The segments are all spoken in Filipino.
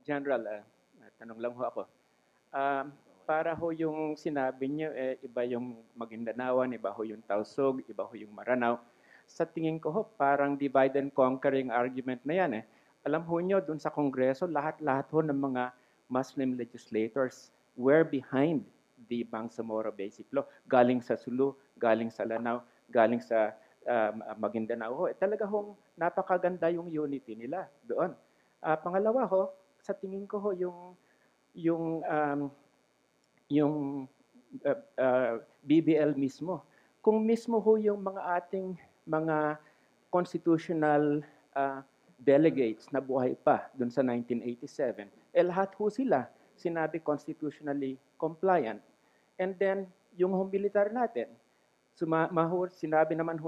General, tanong lang ho ako. Ah, para ho yung sinabi niyo, iba yung Maguindanaoan, iba ho yung Tausug, iba ho yung Maranao. Sa tingin ko ho, parang divide and conquering argument na yan. Alam ho niyo, dun sa Kongreso, lahat-lahat ho ng mga Muslim legislators were behind the Bangsamoro Basic Law. Galing sa Sulu, galing sa Lanao, galing sa Maguindanao ho. Talaga hong napakaganda yung unity nila doon. Pangalawa ho, sa tingin ko ho, yung um, yung BBL mismo. Kung mismo ho yung mga ating mga constitutional delegates na buhay pa doon sa 1987, lahat ho sila sinabi constitutionally compliant. And then, yung home militar natin, sinabi naman ho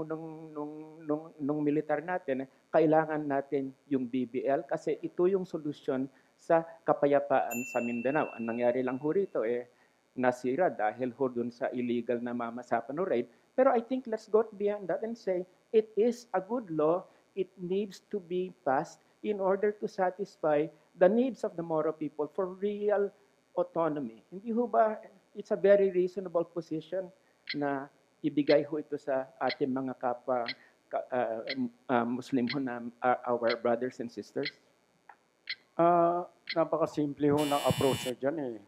nung militar natin, kailangan natin yung BBL kasi ito yung solusyon sa kapayapaan sa Mindanao. Ang nangyari lang ho rito, nasira dahil ho dun sa illegal na mamasapan o raid. Pero I think let's go beyond that and say it is a good law. It needs to be passed in order to satisfy the needs of the Moro people for real autonomy. Hindi ho ba it's a very reasonable position na ibigay ho ito sa ating mga kapwa Muslim ho na our brothers and sisters? Napakasimple ho ng approach niya dyan eh.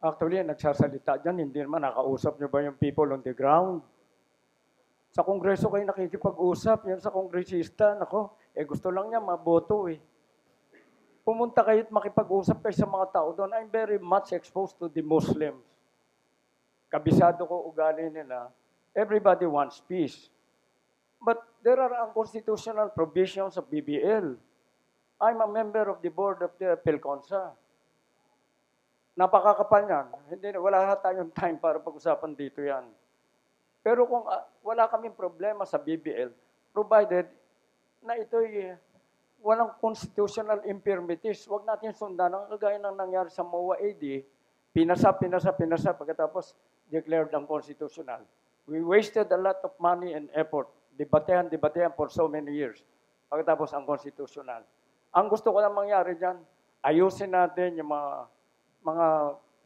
Actually, nagsasalita dyan, hindi naman nakausap niyo ba yung people on the ground? Sa Kongreso kayo nakikipag-usap, yan sa kongresista, nako, gusto lang niya maboto eh. Pumunta kayo at makipag-usap kayo sa mga tao doon. I'm very much exposed to the Muslims. Kabisado ko ugali nila. Everybody wants peace. But there are unconstitutional provisions of BBL. I'm a member of the board of the PhilConsa. Napakakapal yan. Wala tayong time para pag-usapan dito yan. Pero kung wala kaming problema sa BBL, provided na ito'y walang constitutional infirmities, huwag natin sundan ang kagaya ng nangyari sa MOA AD, pinasa, pagkatapos declared unconstitutional. We wasted a lot of money and effort, debatehan for so many years, pagkatapos unconstitutional. Ang gusto ko lang mangyari dyan, ayusin natin yung mga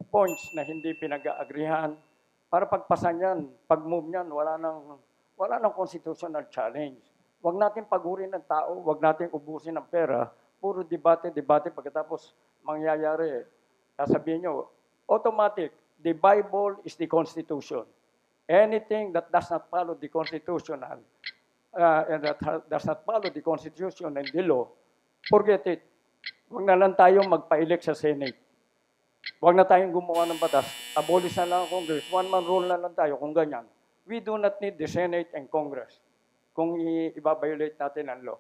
points na hindi pinag-aagrihan para pagpasan yan, pag-move yan, wala nang constitutional challenge. Huwag natin pagurin ng tao, huwag natin ubusin ng pera, puro debate, pagkatapos mangyayari. Sasabihin nyo, automatic, the Bible is the Constitution. Anything that does not follow the Constitutional, and that does not follow the Constitution and the law, forget it. Huwag na lang tayong magpa-elect sa Senate. Huwag na tayong gumawa ng batas. Abolish na lang ang Congress. One-man rule na lang tayo kung ganyan. We do not need the Senate and Congress kung i-violate natin ang law.